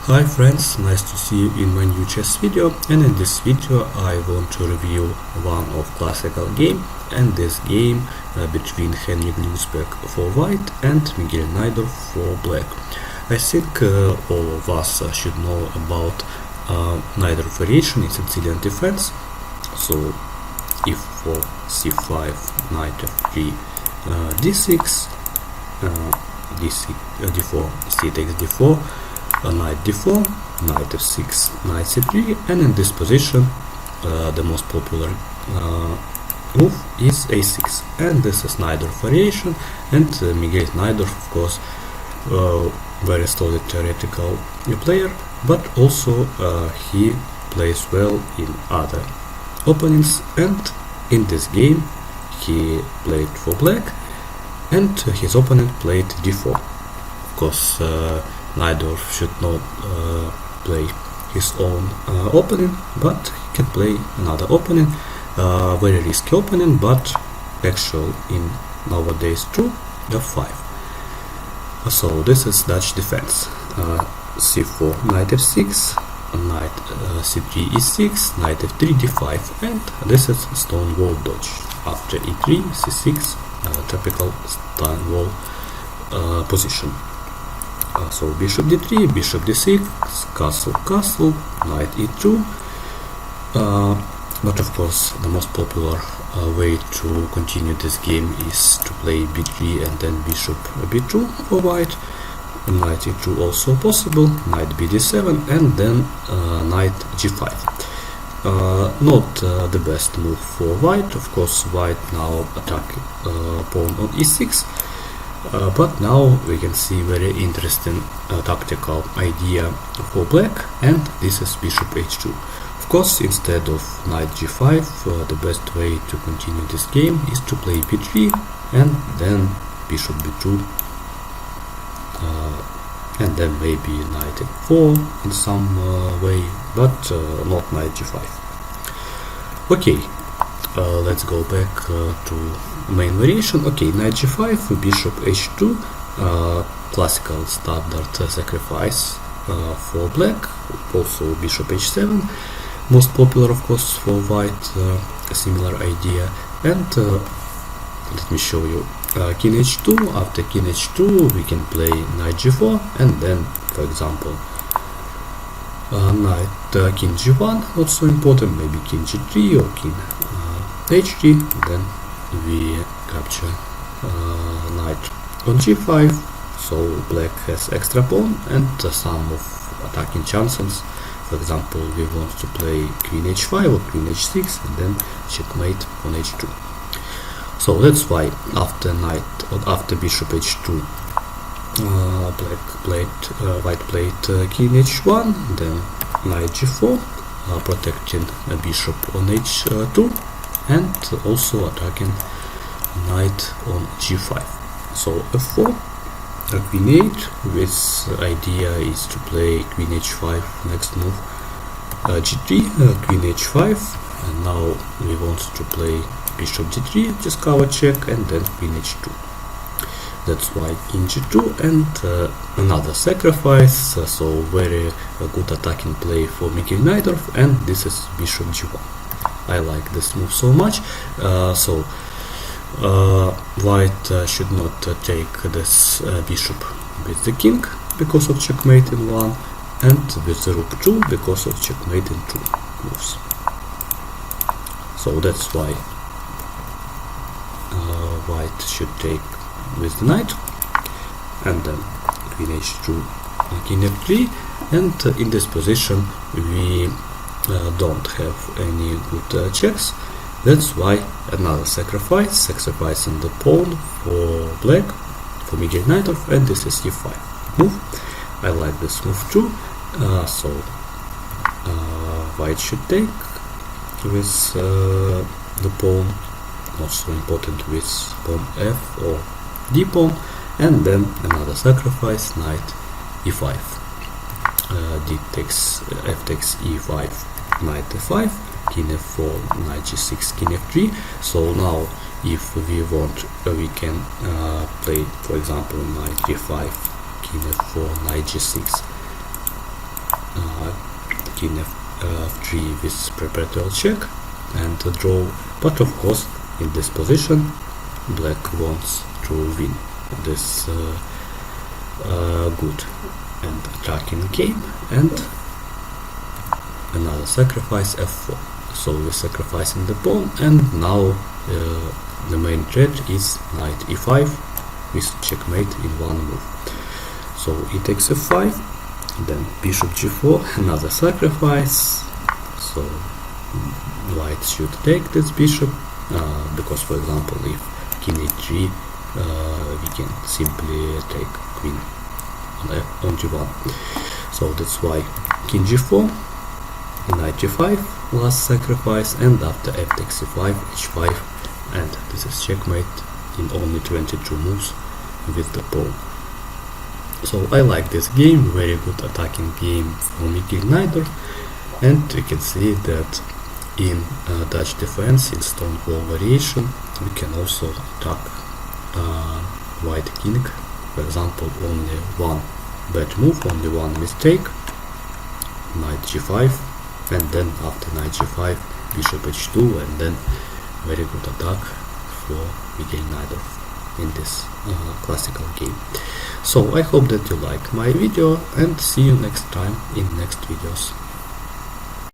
Hi friends, nice to see you in my new chess video, and in this video I want to review one of classical game, and this game between Henry Glucksberg for white and Miguel Najdorf for black. I think all of us should know about Najdorf variation in Sicilian defense. So if for c5, knight f3, d6, d4, c takes d4, knight d4, knight f6, knight c3, and in this position the most popular move is a6, and this is Najdorf variation, and Miguel Najdorf, of course, very solid theoretical player, but also he plays well in other opponents, and in this game he played for black and his opponent played d4. Of course, Najdorf should not play his own opponent, but he can play another opponent, very risky opponent, but actual in nowadays true, f5. So this is Dutch defense. c4, knight f6, knight c3 e6, knight f3 d5, and this is Stonewall dodge. After e3, c6, typical Stonewall position. So bishop d3, bishop d6, castle, castle, knight e2, but of course the most popular way to continue this game is to play b3 and then bishop b2 for white, knight e2 also possible, knight bd7, and then knight g5. Not the best move for white. Of course, white now attack pawn on e6, but now we can see very interesting tactical idea for black, and this is bishop h2. Of course, instead of knight g5, the best way to continue this game is to play b3 and then bishop b2, and then maybe knight f4 in some way, but not knight g5. Okay, let's go back to main variation. Okay, knight g5, bishop h2, classical standard sacrifice for black, also bishop h7, most popular of course for white, a similar idea, and let me show you king h2. After king h2 we can play knight g4, and then for example knight king g1, not so important, maybe king g3 or king h3, then we capture knight on g5, so black has extra pawn and some of attacking chances. For example, we want to play queen h5 or queen h6 and then checkmate on h2. So that's why after knight or after bishop h2, white played king h1, then knight g4, protecting a bishop on h2, and also attacking knight on g5. So f4, queen 8, this idea is to play queen h5, next move g3, queen h5, and now we want to play bishop d3, just cover check, and then queen h2. That's why king g2, and another sacrifice, so very good attacking play for Miguel Najdorf, and this is bishop g1. I like this move so much. So white should not take this bishop with the king because of checkmate in 1, and with the rook 2 because of checkmate in 2 moves. So that's why white should take with the knight, and then queen h2, king f3, and in this position we don't have any good checks. That's why another sacrificing the pawn for black, for Miguel Najdorf, and this is e5 move. I like this move too. So white should take with the pawn, not so important with pawn f or d pawn, and then another sacrifice, knight e5, d takes f takes e5, knight f5, king f4, knight g6, king f3. So now if we want, we can play, for example, knight g5, king f4, knight g6, queen f3 with preparatory check and draw, but of course in this position black wants to win this good and attacking game, and another sacrifice f4. So we're sacrificing the pawn, and now the main threat is knight e5 with checkmate in one move. So e takes f5, then bishop g4, another sacrifice. So white should take this bishop, because for example if king e3 we can simply take queen on g1. So that's why king g4, knight g5, last sacrifice, and after f takes c5, h5, and this is checkmate in only 22 moves with the pawn. So I like this game, very good attacking game from Najdorf, and you can see that in Dutch defense, in Stonewall variation, we can also attack white king. For example, only one bad move, only one mistake, knight g5, and then after knight g5, bishop h2, and then very good attack for Najdorf in this classical game. So I hope that you like my video, and see you next time in next videos.